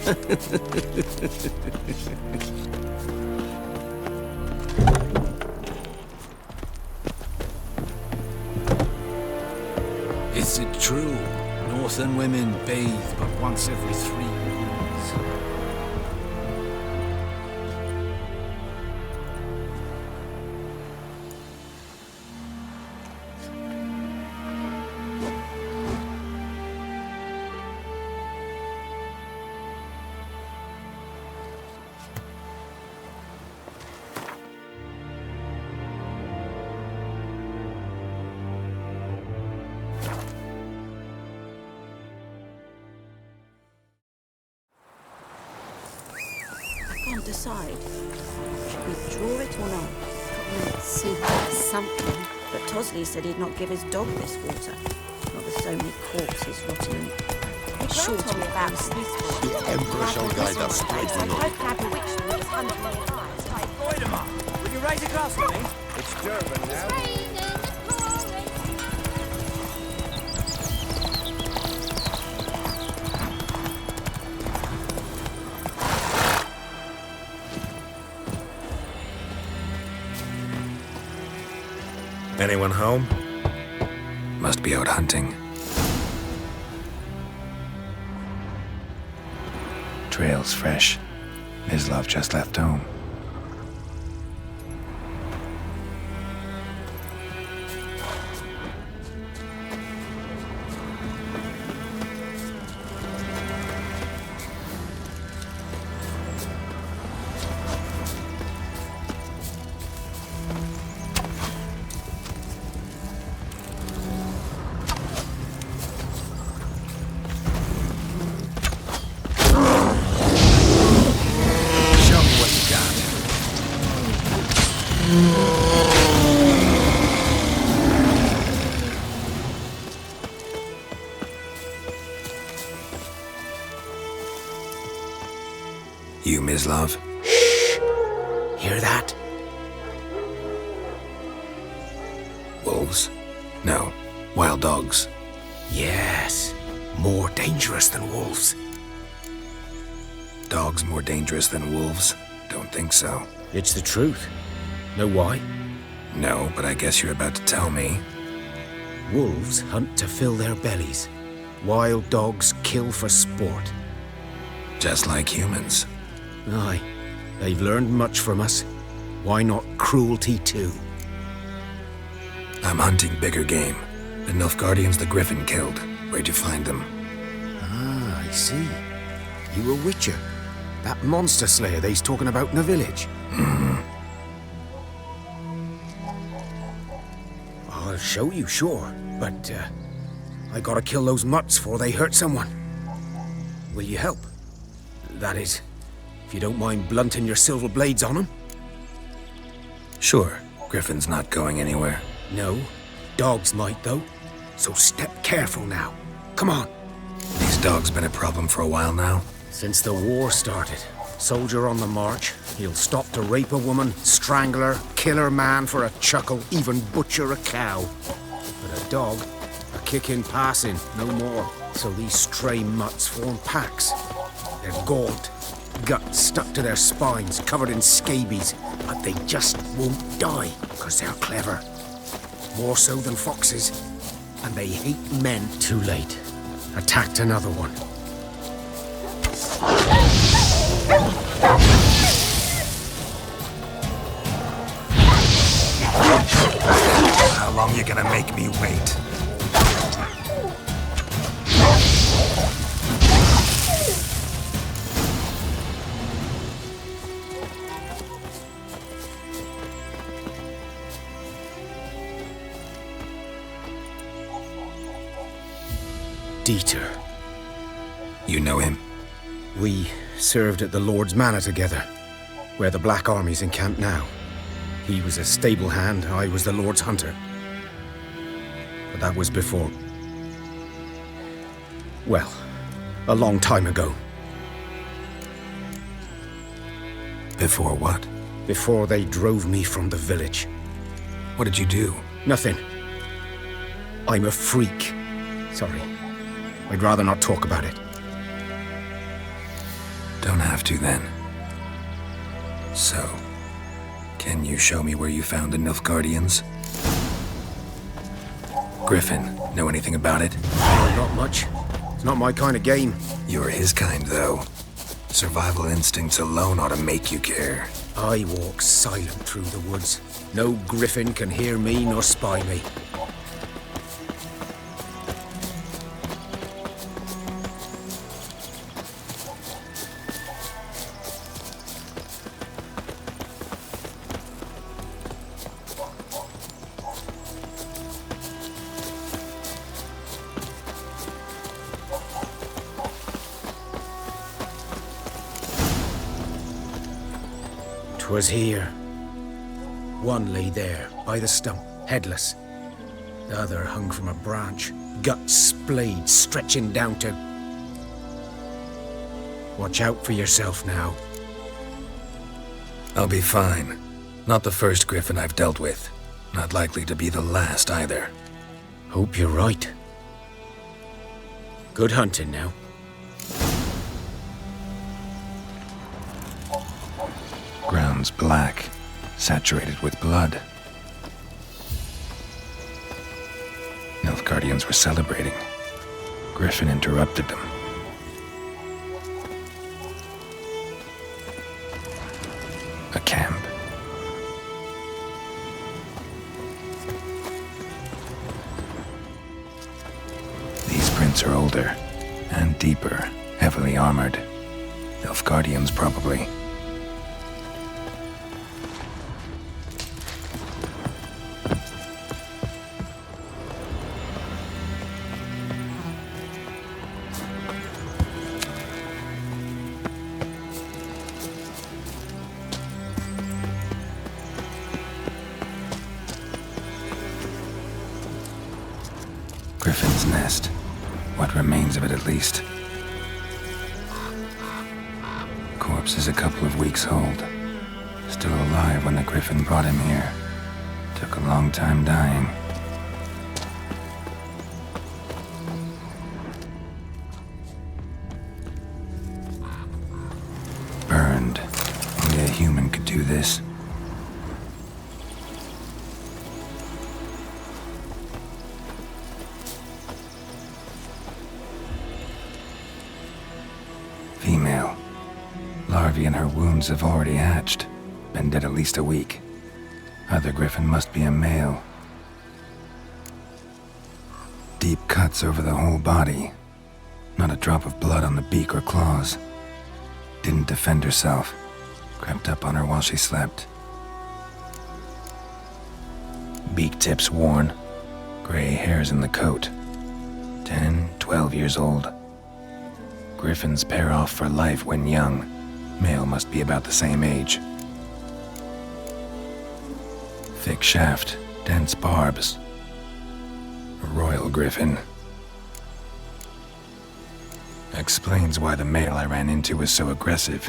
Is it true? Northern women bathe but once every 3 moons. Can't decide. Should we draw it or not? Let's see, something. But Tosley said he'd not give his dog this water. Not with so many corpses rotting in it. It's sure to be about this one. The Emperor shall guide us straight to north. Avoid him up. Will you raise a glass for me? It's Durban now. Anyone home? Must be out hunting. Trail's fresh. Mislav just left home. You, Mislav? Shh! Hear that? Wolves? No. Wild dogs. Yes. More dangerous than wolves. Dogs more dangerous than wolves? Don't think so. It's the truth. Know why? No, but I guess you're about to tell me. Wolves hunt to fill their bellies. Wild dogs kill for sport. Just like humans. Aye. They've learned much from us. Why not cruelty too? I'm hunting bigger game. The Nilfgaardians the Griffin killed. Where'd you find them? Ah, I see. You a witcher. That monster slayer they's talking about in the village. I'll show you, sure. But, I gotta kill those mutts before they hurt someone. Will you help? That is, if you don't mind blunting your silver blades on them. Sure. Griffin's not going anywhere. No. Dogs might, though. So step careful now. Come on. These dogs been a problem for a while now? Since the war started. Soldier on the march. He'll stop to rape a woman, strangle her, kill her man for a chuckle, even butcher a cow. But a dog, a kick in passing, no more. So these stray mutts form packs. They're gaunt, guts stuck to their spines, covered in scabies, but they just won't die, because they're clever. More so than foxes. And they hate men. Too late. Attacked another one. How long you gonna make me wait? Dieter. You know him? We served at the Lord's Manor together, where the Black Army's encamped now. He was a stable hand, I was the Lord's hunter. But that was before... well, a long time ago. Before what? Before they drove me from the village. What did you do? Nothing. I'm a freak. Sorry. I'd rather not talk about it. Don't have to then. So, can you show me where you found the Nilfgaardians? Griffin, know anything about it? Not much. It's not my kind of game. You're his kind, though. Survival instincts alone ought to make you care. I walk silent through the woods. No griffin can hear me nor spy me. 'Twas here. One lay there, by the stump, headless. The other hung from a branch, guts splayed, stretching down to... Watch out for yourself now. I'll be fine. Not the first griffin I've dealt with. Not likely to be the last either. Hope you're right. Good hunting now. Ground's black, saturated with blood. Nilfgaardians were celebrating. Griffin interrupted them. A camp. These prints are older and deeper, heavily armored. Nilfgaardians probably. Griffin's nest. What remains of it, at least. Corpse is a couple of weeks old. Still alive when the griffin brought him here. Took a long time dying. Burned. Only a human could do this. Female. Larvae in her wounds have already hatched. Been dead at least a week. Other griffin must be a male. Deep cuts over the whole body. Not a drop of blood on the beak or claws. Didn't defend herself. Crept up on her while she slept. Beak tips worn. Gray hairs in the coat. 10, 12 years old. Griffins pair off for life when young. Male must be about the same age. Thick shaft, dense barbs. A royal griffin. Explains why the male I ran into was so aggressive.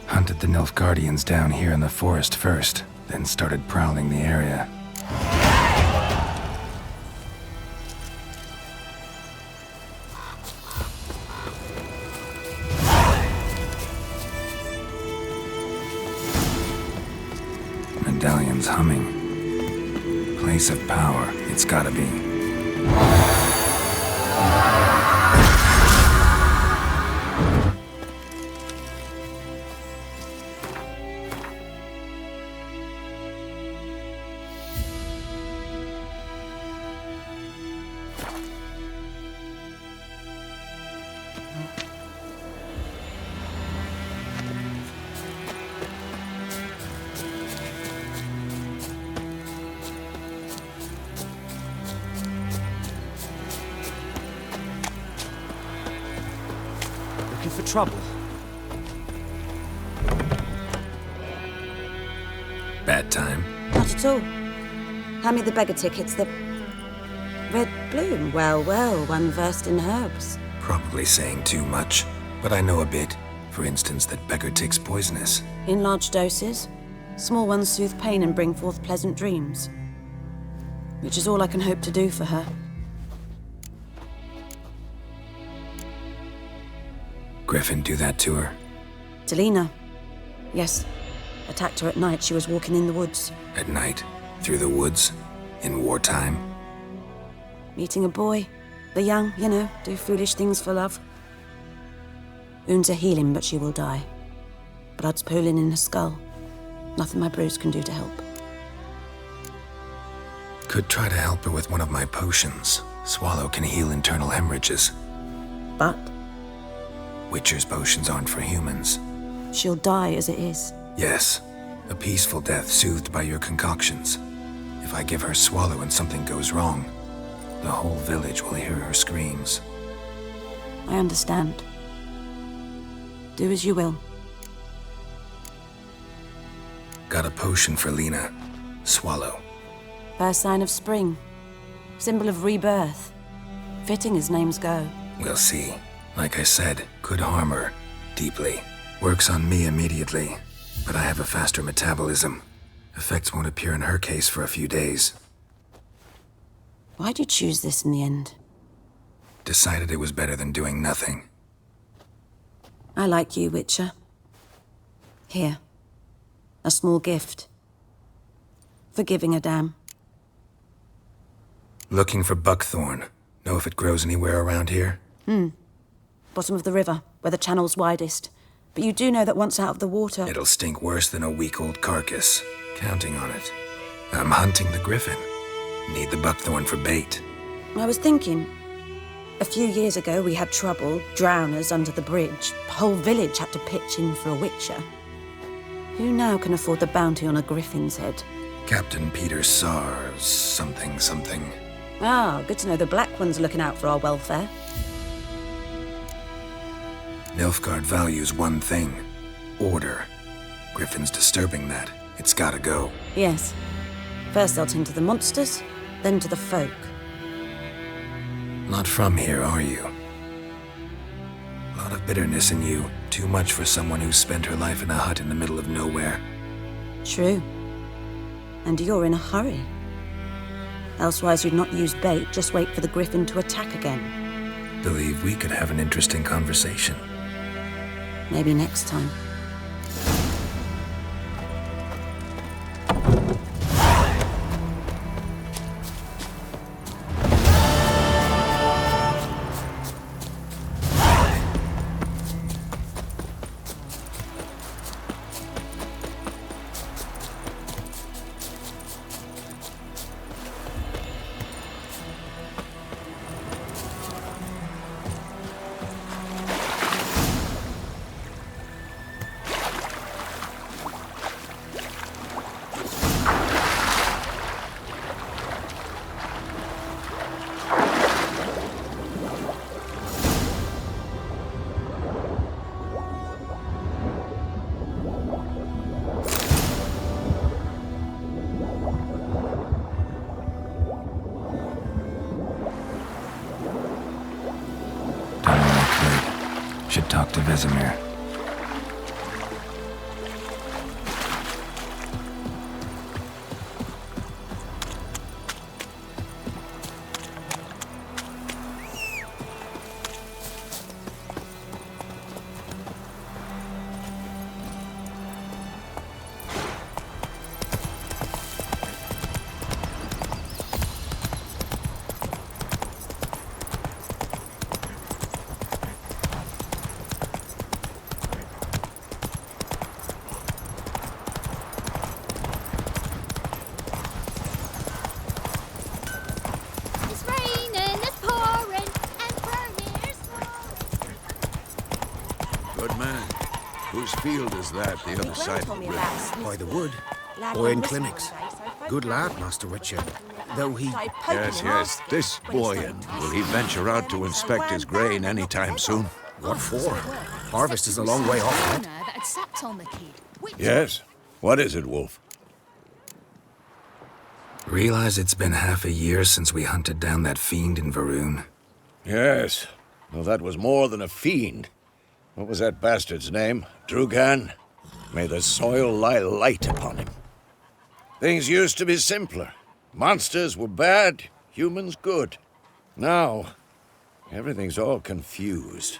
Hunted the Nilfgaardians down here in the forest first, then started prowling the area. Medallion's humming. Place of power, it's gotta be. Looking for trouble? Bad time. Not at all. Hand me the beggar tickets, the... Red bloom. Well, well, one versed in herbs. Probably saying too much, but I know a bit. For instance, that beggar tick's poisonous. In large doses. Small ones soothe pain and bring forth pleasant dreams. Which is all I can hope to do for her. Griffin do that to her? Delina. Yes. Attacked her at night. She was walking in the woods. At night? Through the woods? In wartime? Meeting a boy. The young, you know, do foolish things for love. Wounds are healing, but she will die. Blood's pooling in her skull. Nothing my brews can do to help. Could try to help her with one of my potions. Swallow can heal internal hemorrhages. But Witcher's potions aren't for humans. she'll die as it is. Yes, a peaceful death soothed by your concoctions. If I give her Swallow and something goes wrong, the whole village will hear her screams. I understand. Do as you will. Got a potion for Lena. Swallow. First sign of spring. Symbol of rebirth. Fitting as names go. We'll see. Like I said, could harm her. Deeply. Works on me immediately. But I have a faster metabolism. Effects won't appear in her case for a few days. Why'd you choose this in the end? Decided it was better than doing nothing. I like you, Witcher. Here. A small gift. For giving a damn. Looking for buckthorn. Know if it grows anywhere around here? Bottom of the river, where the channel's widest. But you do know that once out of the water... It'll stink worse than a week-old carcass. Counting on it. I'm hunting the griffin. Need the buckthorn for bait. I was thinking... A few years ago, we had trouble, drowners under the bridge. The whole village had to pitch in for a witcher. Who now can afford the bounty on a griffin's head? Captain Peter Sars, something. Ah, good to know the Black One's looking out for our welfare. Nilfgaard values one thing. Order. Griffin's disturbing that. It's gotta go. Yes. First they'll tend to the monsters, then to the folk. Not from here, are you? Lot of bitterness in you. Too much for someone who spent her life in a hut in the middle of nowhere. True. And you're in a hurry. Elsewise you'd not use bait, just wait for the griffin to attack again. Believe we could have an interesting conversation. Maybe next time. Should talk to Vesemir. Whose field is that, the other side of the river? By the wood. Boy in clinics. Good lad, Master Witcher. Though he... Yes. This boy, will he venture out to inspect his grain anytime soon? What for? Harvest is a long way off yet. Yes. What is it, Wolf? Realize it's been half a year since we hunted down that fiend in Varun? Yes. Well, that was more than a fiend. What was that bastard's name? Drugan? May the soil lie light upon him. Things used to be simpler. Monsters were bad, humans good. Now, everything's all confused.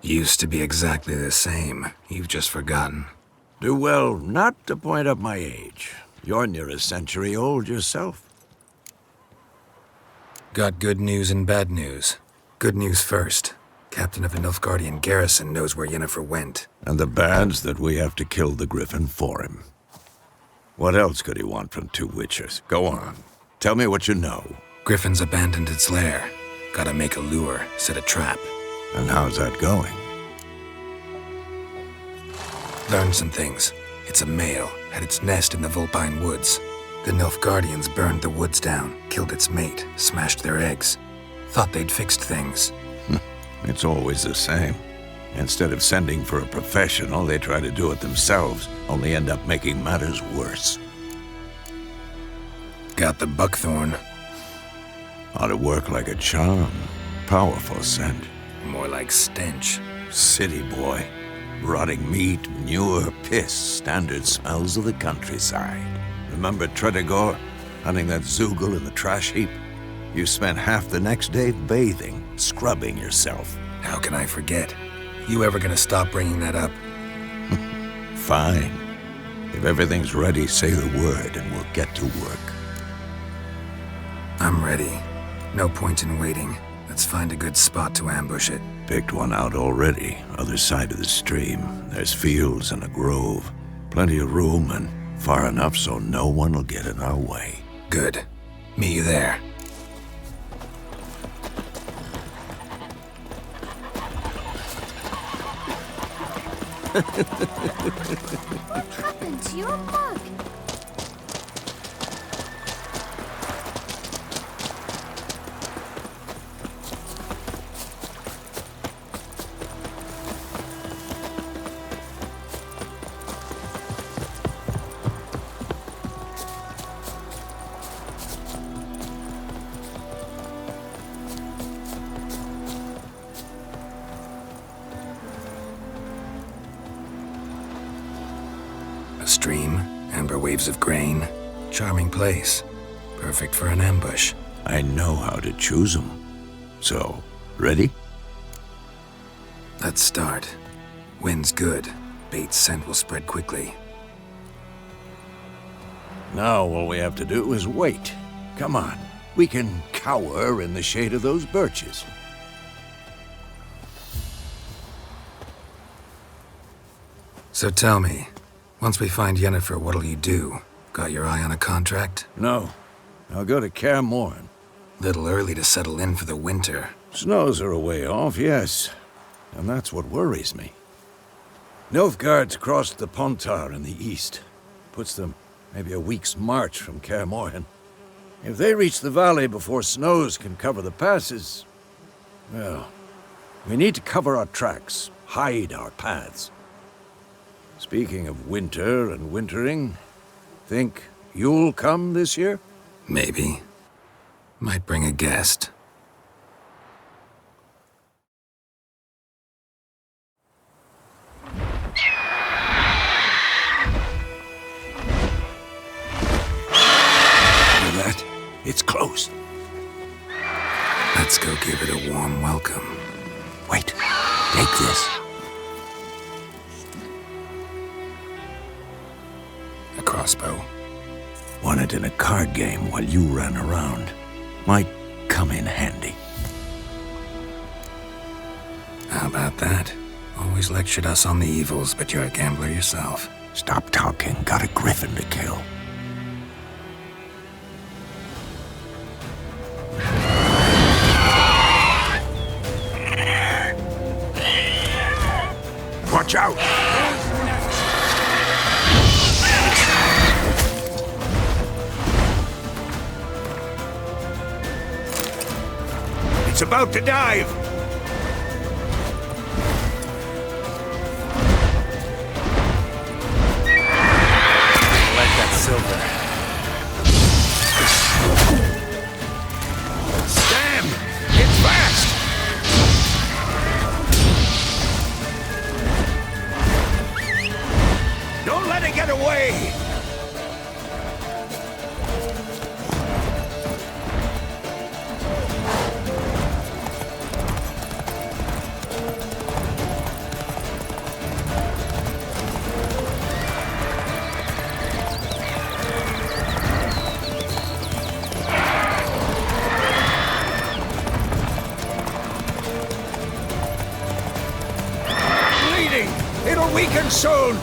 Used to be exactly the same. You've just forgotten. Do well not to point up my age. You're near a century old yourself. Got good news and bad news. Good news first. Captain of the Nilfgaardian garrison knows where Yennefer went. And the bad's that we have to kill the Griffin for him. What else could he want from two witchers? Go on. Tell me what you know. Griffin's abandoned its lair. Gotta make a lure, set a trap. And how's that going? Learned some things. It's a male, had its nest in the Vulpine Woods. The Nilfgaardians burned the woods down, killed its mate, smashed their eggs. Thought they'd fixed things. It's always the same. Instead of sending for a professional, they try to do it themselves, only end up making matters worse. Got the buckthorn. Ought to work like a charm. Powerful scent. More like stench. City boy. Rotting meat, manure, piss, standard smells of the countryside. Remember Tredegor, hunting that Zoogle in the trash heap? You spent half the next day bathing, scrubbing yourself. How can I forget? You ever gonna stop bringing that up? Fine. If everything's ready, say the word and we'll get to work. I'm ready. No point in waiting. Let's find a good spot to ambush it. Picked one out already, other side of the stream. There's fields and a grove. Plenty of room and far enough so no one will get in our way. Good. Meet you there. What happened to your mug? A stream, amber waves of grain. Charming place. Perfect for an ambush. I know how to choose them. So, ready? Let's start. Wind's good. Bait's scent will spread quickly. Now all we have to do is wait. Come on. We can cower in the shade of those birches. So tell me, once we find Yennefer, what'll you do? Got your eye on a contract? No. I'll go to Kaer Morhen. Little early to settle in for the winter. Snows are a way off, yes. And that's what worries me. Nilfgaard's crossed the Pontar in the east. Puts them maybe a week's march from Kaer Morhen. If they reach the valley before snows can cover the passes, well, we need to cover our tracks, hide our paths. Speaking of winter and wintering, think you'll come this year? Maybe. Might bring a guest. Hear that? It's close. Let's go give it a warm welcome. Wait, take this. A crossbow. Won it in a card game while you ran around. Might come in handy. How about that? Always lectured us on the evils, but you're a gambler yourself. Stop talking. Got a griffin to kill. Watch out! It's about to dive! Like that silver. Damn! It's fast! Don't let it get away! awaken soon!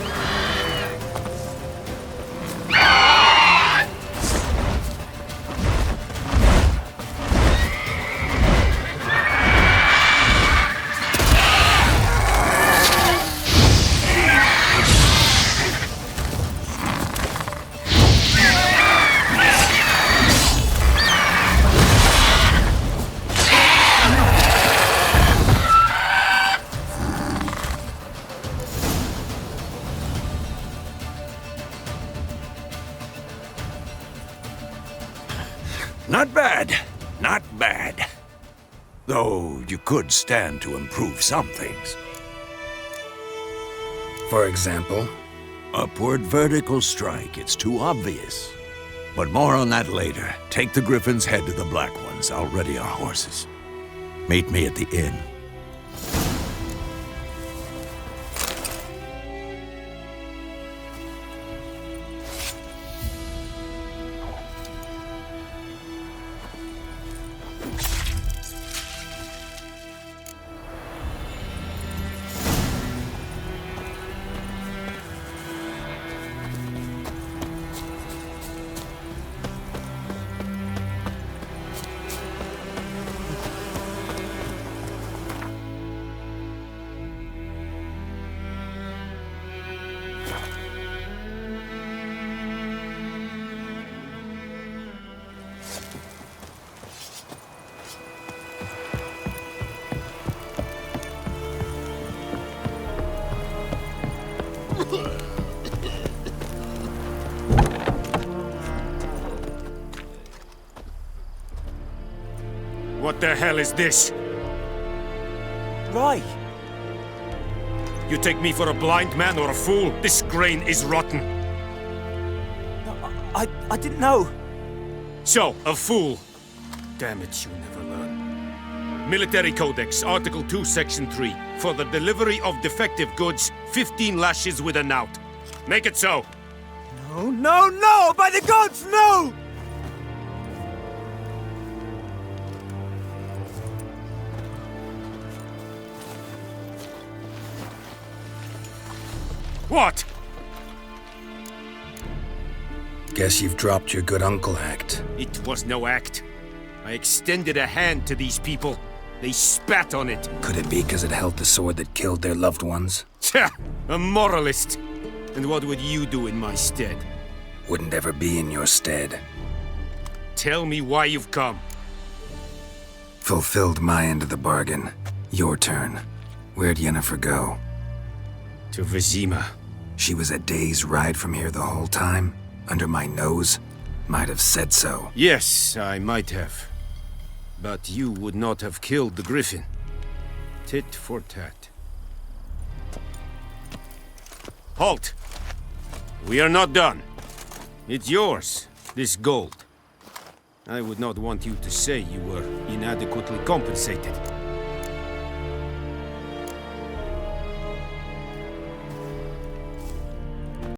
Not bad. Not bad. Though you could stand to improve some things. For example? Upward vertical strike. It's too obvious. But more on that later. Take the Griffin's head to the Black Ones. I'll ready our horses. Meet me at the inn. What the hell is this? Right. You take me for a blind man or a fool? This grain is rotten. No, I didn't know. So, a fool. Damn it, you never learn. Military Codex, Article 2, Section 3. For the delivery of defective goods, 15 lashes with a knout. Make it so. No, no, no! By the gods, no! What? Guess you've dropped your good uncle act. It was no act. I extended a hand to these people. They spat on it. Could it be because it held the sword that killed their loved ones? Tja, a moralist. And what would you do in my stead? Wouldn't ever be in your stead. Tell me why you've come. Fulfilled my end of the bargain. Your turn. Where'd Yennefer go? To Vizima. She was a day's ride from here the whole time? Under my nose? Might have said so. Yes, I might have. But you would not have killed the Griffin. Tit for tat. Halt! We are not done. It's yours, this gold. I would not want you to say you were inadequately compensated.